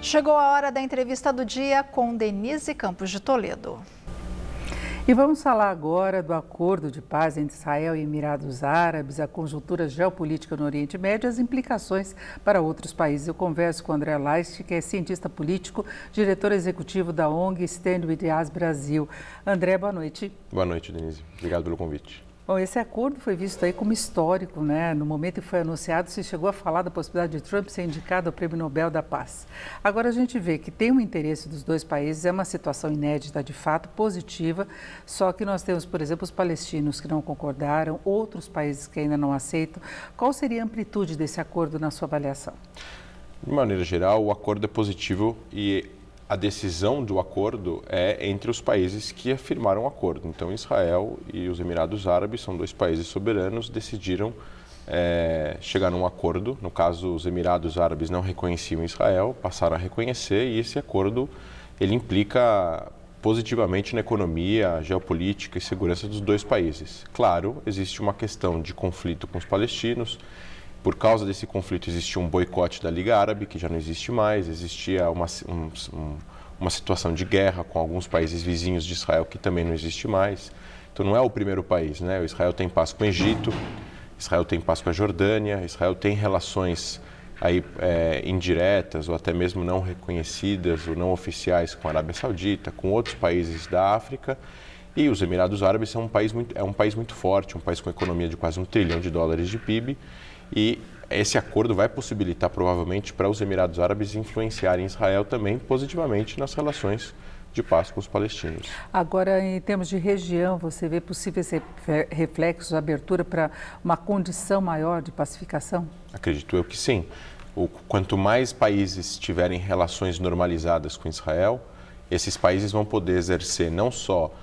Chegou a hora da entrevista do dia com Denise Campos de Toledo. E vamos falar agora do acordo de paz entre Israel e Emirados Árabes, a conjuntura geopolítica no Oriente Médio e as implicações para outros países. Eu converso com André Leist, que é cientista político, diretor executivo da ONG Stand With Us Brasil. André, boa noite. Boa noite, Denise. Obrigado pelo convite. Bom, esse acordo foi visto aí como histórico, né? No momento em que foi anunciado, se chegou a falar da possibilidade de Trump ser indicado ao Prêmio Nobel da Paz. Agora a gente vê que tem um interesse dos dois países, é uma situação inédita, de fato, positiva, só que nós temos, por exemplo, os palestinos que não concordaram, outros países que ainda não aceitam. Qual seria a amplitude desse acordo na sua avaliação? De maneira geral, o acordo é positivo e a decisão do acordo é entre os países que afirmaram o acordo. Então, Israel e os Emirados Árabes são dois países soberanos, decidiram chegar num acordo. No caso, os Emirados Árabes não reconheciam Israel, passaram a reconhecer, e esse acordo ele implica positivamente na economia, geopolítica e segurança dos dois países. Claro, existe uma questão de conflito com os palestinos. Por causa desse conflito existia um boicote da Liga Árabe, que já não existe mais, existia uma situação de guerra com alguns países vizinhos de Israel, que também não existe mais. Então não é o primeiro país, né? O Israel tem paz com o Egito, Israel tem paz com a Jordânia, Israel tem relações aí, indiretas ou até mesmo não reconhecidas ou não oficiais com a Arábia Saudita, com outros países da África. E os Emirados Árabes são um país muito forte, um país com economia de quase $1 trilhão de PIB. E esse acordo vai possibilitar, provavelmente, para os Emirados Árabes influenciarem Israel também positivamente nas relações de paz com os palestinos. Agora, em termos de região, você vê possíveis reflexos, abertura para uma condição maior de pacificação? Acredito eu que sim. Quanto mais países tiverem relações normalizadas com Israel, esses países vão poder exercer não só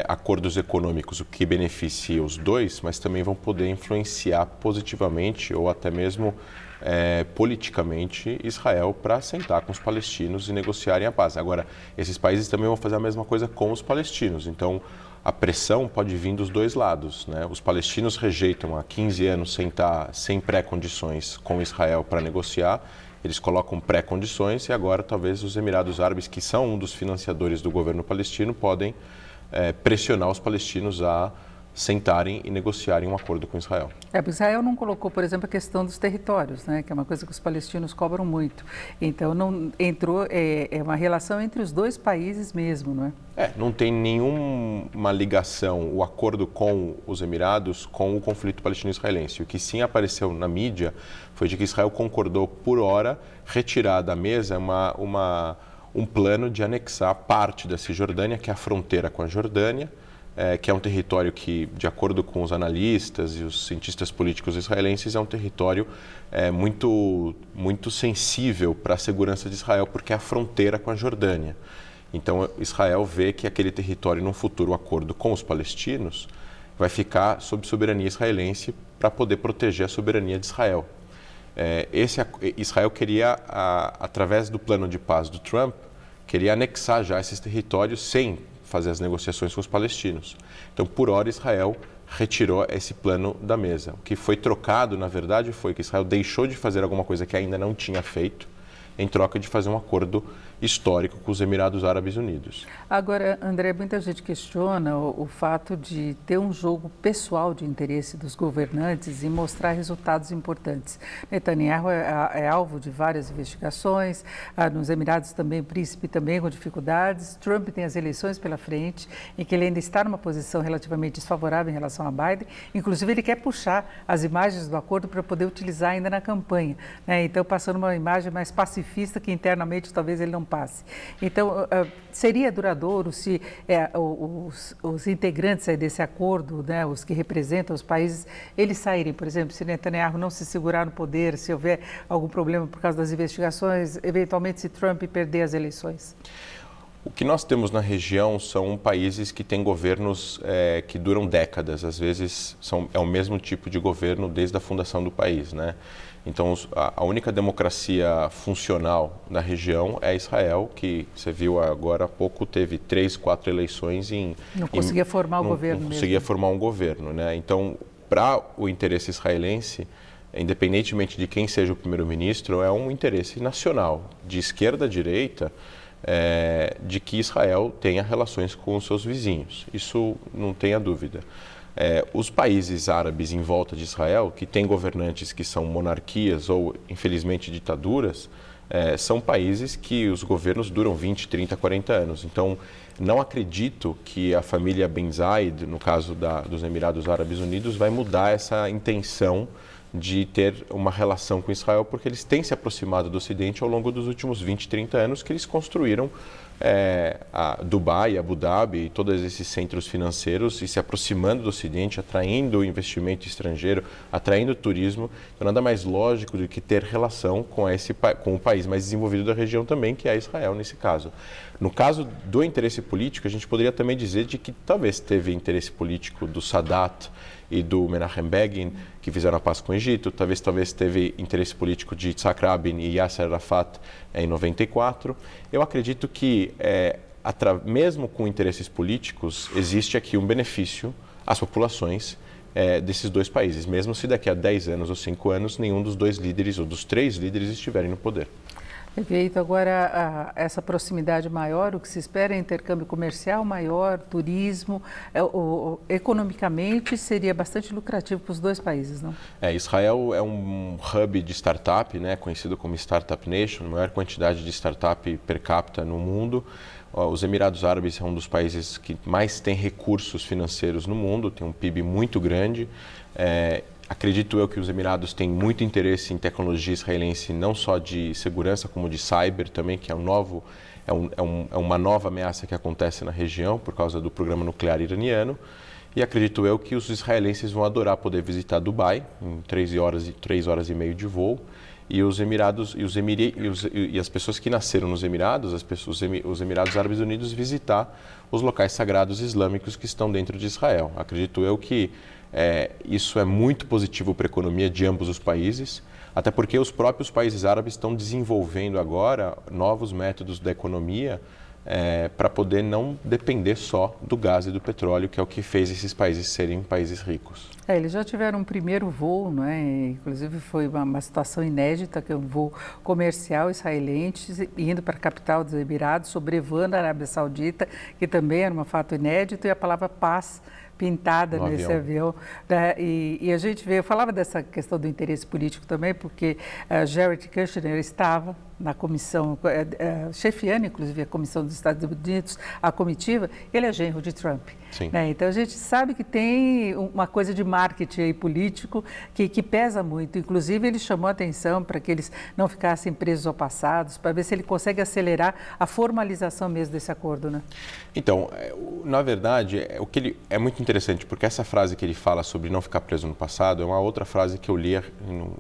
acordos econômicos, o que beneficia os dois, mas também vão poder influenciar positivamente ou até mesmo politicamente Israel para sentar com os palestinos e negociarem a paz. Agora, esses países também vão fazer a mesma coisa com os palestinos, então a pressão pode vir dos dois lados, né? Os palestinos rejeitam há 15 anos sentar sem pré-condições com Israel para negociar, eles colocam pré-condições e agora talvez os Emirados Árabes, que são um dos financiadores do governo palestino, podem pressionar os palestinos a sentarem e negociarem um acordo com Israel. Israel não colocou, por exemplo, a questão dos territórios, né, que é uma coisa que os palestinos cobram muito. Então, não entrou, é uma relação entre os dois países mesmo, não é? Não tem nenhuma ligação, o acordo com os Emirados, com o conflito palestino-israelense. O que sim apareceu na mídia foi de que Israel concordou, por hora, retirar da mesa um plano de anexar parte da Cisjordânia, que é a fronteira com a Jordânia, que é um território que, de acordo com os analistas e os cientistas políticos israelenses, é um território muito sensível para a segurança de Israel, porque é a fronteira com a Jordânia. Então, Israel vê que aquele território, num futuro acordo com os palestinos, vai ficar sob soberania israelense para poder proteger a soberania de Israel. Israel queria, através do plano de paz do Trump, queria anexar já esses territórios sem fazer as negociações com os palestinos. Então, por hora, Israel retirou esse plano da mesa. O que foi trocado, na verdade, foi que Israel deixou de fazer alguma coisa que ainda não tinha feito, em troca de fazer um acordo histórico com os Emirados Árabes Unidos. Agora, André, muita gente questiona o fato de ter um jogo pessoal de interesse dos governantes e mostrar resultados importantes. Netanyahu é alvo de várias investigações, nos Emirados também, o príncipe também com dificuldades. Trump tem as eleições pela frente, em que ele ainda está numa posição relativamente desfavorável em relação a Biden. Inclusive, ele quer puxar as imagens do acordo para poder utilizar ainda na campanha, né? Então, passando uma imagem mais pacifista que internamente talvez ele não passe. Então, seria duradouro se os integrantes aí desse acordo, né, os que representam os países, eles saírem, por exemplo, se Netanyahu não se segurar no poder, se houver algum problema por causa das investigações, eventualmente se Trump perder as eleições? O que nós temos na região são países que têm governos que duram décadas, às vezes é o mesmo tipo de governo desde a fundação do país, né? Então, a única democracia funcional na região é Israel, que você viu agora há pouco, teve 3, 4 eleições Não conseguia formar o governo mesmo. Não conseguia formar um governo, né? Então, para o interesse israelense, independentemente de quem seja o primeiro-ministro, é um interesse nacional, de esquerda a direita, de que Israel tenha relações com os seus vizinhos. Isso não tenha dúvida. Os países árabes em volta de Israel, que têm governantes que são monarquias ou, infelizmente, ditaduras, são países que os governos duram 20, 30, 40 anos. Então, não acredito que a família Ben Zayed, no caso dos Emirados Árabes Unidos, vai mudar essa intenção de ter uma relação com Israel, porque eles têm se aproximado do Ocidente ao longo dos últimos 20, 30 anos que eles construíram a Dubai, Abu Dhabi, todos esses centros financeiros e se aproximando do Ocidente, atraindo investimento estrangeiro, atraindo turismo. Então, nada mais lógico do que ter relação com o país mais desenvolvido da região também, que é Israel nesse caso. No caso do interesse político, a gente poderia também dizer de que talvez teve interesse político do Sadat e do Menachem Begin, que fizeram a paz com o Egito, talvez teve interesse político de Yitzhak Rabin e Yasser Arafat em 94. Eu acredito que, mesmo com interesses políticos, existe aqui um benefício às populações desses dois países, mesmo se daqui a 10 anos ou 5 anos nenhum dos dois líderes ou dos 3 líderes estiverem no poder. Perfeito. Agora, essa proximidade maior, o que se espera é intercâmbio comercial maior, turismo, economicamente seria bastante lucrativo para os dois países, não? Israel é um hub de startup, né, conhecido como Startup Nation, a maior quantidade de startup per capita no mundo. Os Emirados Árabes são um dos países que mais tem recursos financeiros no mundo, tem um PIB muito grande. Acredito eu que os Emirados têm muito interesse em tecnologia israelense, não só de segurança, como de cyber também, que é uma nova ameaça que acontece na região por causa do programa nuclear iraniano. E acredito eu que os israelenses vão adorar poder visitar Dubai em 3 horas e meia de voo. E os Emirados e as pessoas que nasceram nos Emirados, os Emirados Árabes Unidos, visitar os locais sagrados islâmicos que estão dentro de Israel. Acredito eu que isso é muito positivo para a economia de ambos os países, até porque os próprios países árabes estão desenvolvendo agora novos métodos da economia para poder não depender só do gás e do petróleo, que é o que fez esses países serem países ricos. Eles já tiveram um primeiro voo, não é? Inclusive foi uma situação inédita, que é um voo comercial israelense indo para a capital dos Emirados, sobrevoando a Arábia Saudita, que também era um fato inédito, e a palavra paz pintada nesse avião. Né? E a gente eu falava dessa questão do interesse político também, porque Jared Kushner estava na comissão, chefiando inclusive a comissão dos Estados Unidos, a comitiva, ele é genro de Trump. Né? Então a gente sabe que tem uma coisa de marketing aí político que pesa muito. Inclusive ele chamou a atenção para que eles não ficassem presos ao passado, para ver se ele consegue acelerar a formalização mesmo desse acordo. Né? Então, na verdade, é muito interessante, porque essa frase que ele fala sobre não ficar preso no passado é uma outra frase que eu li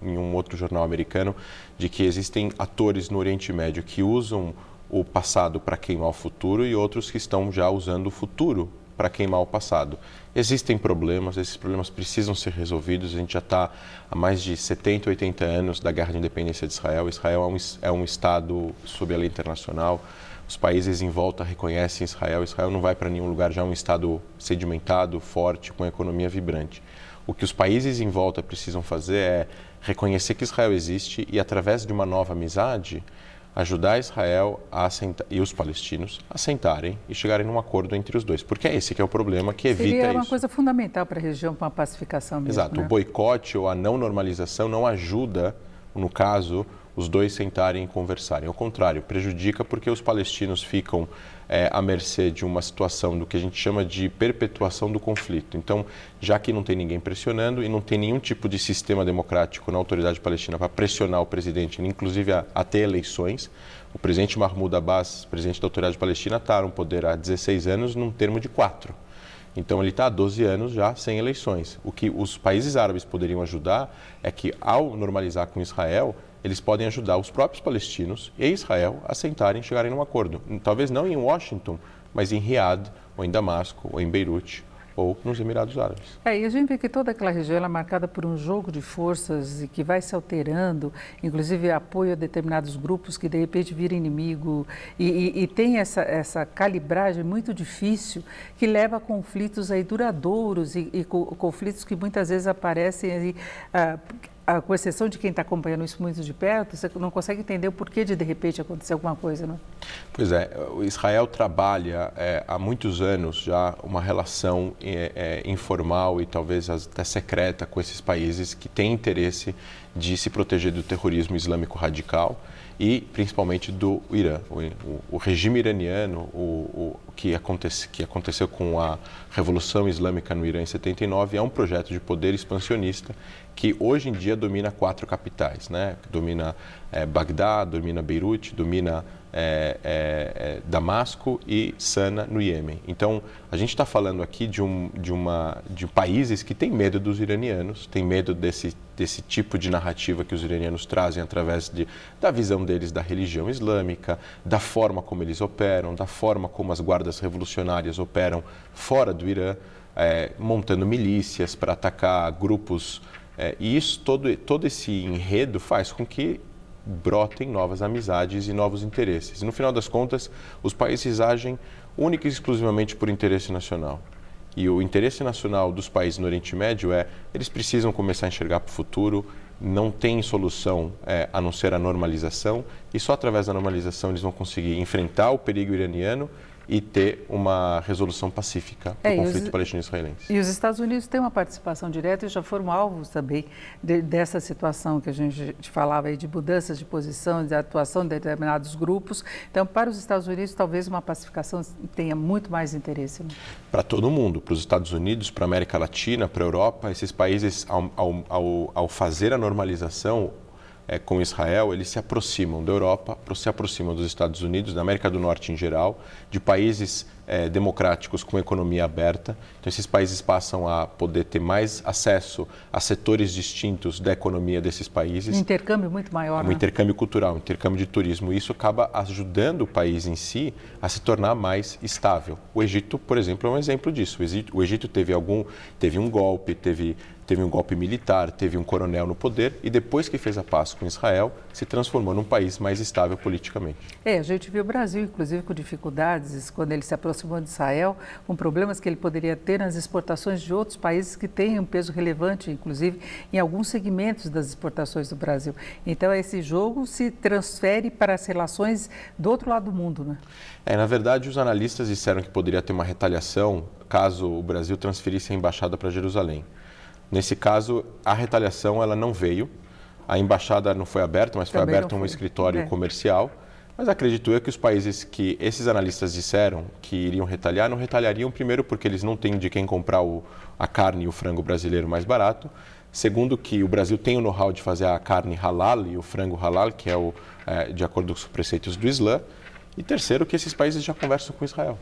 em um outro jornal americano, de que existem atores no Oriente Médio que usam o passado para queimar o futuro e outros que estão já usando o futuro para queimar o passado. Existem problemas, esses problemas precisam ser resolvidos. A gente já está há mais de 70, 80 anos da Guerra de Independência de Israel. Israel é um Estado sob a lei internacional. Os países em volta reconhecem Israel. Israel não vai para nenhum lugar, já é um Estado sedimentado, forte, com economia vibrante. O que os países em volta precisam fazer é reconhecer que Israel existe e, através de uma nova amizade, ajudar Israel e os palestinos a sentarem e chegarem num acordo entre os dois. Porque é esse que é o problema que evita isso. Seria uma coisa fundamental para a região, para uma pacificação mesmo. Exato. Né? O boicote ou a não normalização não ajuda, no caso, os dois sentarem e conversarem. Ao contrário, prejudica porque os palestinos ficam à mercê de uma situação do que a gente chama de perpetuação do conflito. Então, já que não tem ninguém pressionando e não tem nenhum tipo de sistema democrático na autoridade palestina para pressionar o presidente, inclusive a ter eleições, o presidente Mahmoud Abbas, presidente da autoridade palestina, está no poder há 16 anos num termo de 4. Então, ele está há 12 anos já sem eleições. O que os países árabes poderiam ajudar é que, ao normalizar com Israel, eles podem ajudar os próprios palestinos e Israel a sentarem e chegarem num acordo. Talvez não em Washington, mas em Riad, ou em Damasco, ou em Beirute, ou nos Emirados Árabes. E a gente vê que toda aquela região é marcada por um jogo de forças e que vai se alterando, inclusive apoio a determinados grupos que de repente viram inimigo e tem essa calibragem muito difícil que leva a conflitos aí duradouros e conflitos que muitas vezes aparecem aí, com exceção de quem está acompanhando isso muito de perto, você não consegue entender o porquê de repente acontecer alguma coisa, não? Pois é, o Israel trabalha há muitos anos já uma relação informal e talvez até secreta com esses países que têm interesse de se proteger do terrorismo islâmico radical e principalmente do Irã. O regime iraniano, o que aconteceu com a Revolução Islâmica no Irã em 79, é um projeto de poder expansionista que hoje em dia domina 4 capitais, né? Domina Bagdá, domina Beirute, domina Damasco e Sana no Iêmen. Então, a gente está falando aqui de países que têm medo dos iranianos, têm medo desse tipo de narrativa que os iranianos trazem através da visão deles da religião islâmica, da forma como eles operam, da forma como as guardas revolucionárias operam fora do Irã, montando milícias para atacar grupos. E isso, todo esse enredo faz com que brotem novas amizades e novos interesses. E, no final das contas, os países agem única e exclusivamente por interesse nacional. E o interesse nacional dos países no Oriente Médio eles precisam começar a enxergar para o futuro, não tem solução a não ser a normalização, e só através da normalização eles vão conseguir enfrentar o perigo iraniano e ter uma resolução pacífica do conflito palestino-israelense. E os Estados Unidos têm uma participação direta e já foram alvos também dessa situação que a gente falava aí de mudanças de posição, de atuação de determinados grupos. Então, para os Estados Unidos, talvez uma pacificação tenha muito mais interesse. Né? Para todo mundo, para os Estados Unidos, para a América Latina, para a Europa, esses países, ao fazer a normalização com Israel, eles se aproximam da Europa, se aproximam dos Estados Unidos, da América do Norte em geral, de países democráticos com economia aberta. Então, esses países passam a poder ter mais acesso a setores distintos da economia desses países. Um intercâmbio muito maior. Um intercâmbio cultural, um intercâmbio de turismo. Isso acaba ajudando o país em si a se tornar mais estável. O Egito, por exemplo, é um exemplo disso. O Egito teve um golpe, teve um golpe militar, teve um coronel no poder e depois que fez a paz com Israel, se transformou num país mais estável politicamente. A gente viu o Brasil, inclusive, com dificuldades quando ele se aproximou de Israel, com problemas que ele poderia ter nas exportações de outros países que têm um peso relevante, inclusive, em alguns segmentos das exportações do Brasil. Então, esse jogo se transfere para as relações do outro lado do mundo, né? Na verdade, os analistas disseram que poderia ter uma retaliação caso o Brasil transferisse a embaixada para Jerusalém. Nesse caso, a retaliação ela não veio, a embaixada não foi aberta, mas foi aberto um escritório comercial. Mas acredito eu que os países que esses analistas disseram que iriam retaliar, não retaliariam, primeiro porque eles não têm de quem comprar a carne e o frango brasileiro mais barato. Segundo, que o Brasil tem o know-how de fazer a carne halal e o frango halal, que de acordo com os preceitos do Islã. E terceiro, que esses países já conversam com Israel.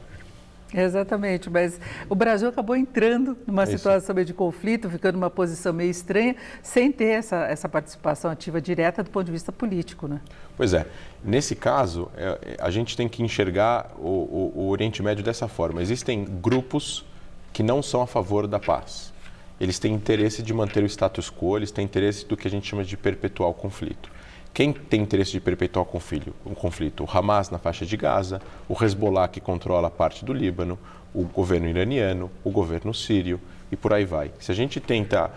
Exatamente, mas o Brasil acabou entrando numa situação meio de conflito, ficando numa posição meio estranha, sem ter essa participação ativa direta do ponto de vista político, né? Pois é. Nesse caso, a gente tem que enxergar o Oriente Médio dessa forma. Existem grupos que não são a favor da paz. Eles têm interesse de manter o status quo, eles têm interesse do que a gente chama de perpetuar o conflito. Quem tem interesse de perpetuar o conflito? O Hamas na faixa de Gaza, o Hezbollah que controla a parte do Líbano, o governo iraniano, o governo sírio e por aí vai. Se a gente tenta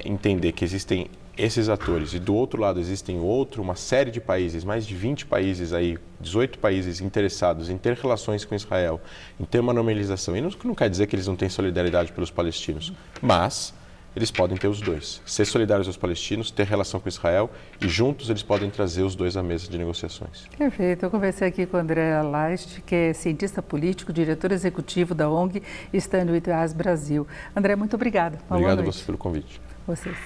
entender que existem esses atores e do outro lado existem uma série de países, mais de 20 países aí, 18 países interessados em ter relações com Israel, em ter uma normalização, e não quer dizer que eles não têm solidariedade pelos palestinos, mas eles podem ter os dois, ser solidários aos palestinos, ter relação com Israel e juntos eles podem trazer os dois à mesa de negociações. Perfeito. Eu conversei aqui com o André Leist, que é cientista político, diretor executivo da ONG Stand With Us Brasil. André, muito obrigada. Obrigado a você pelo convite. Vocês.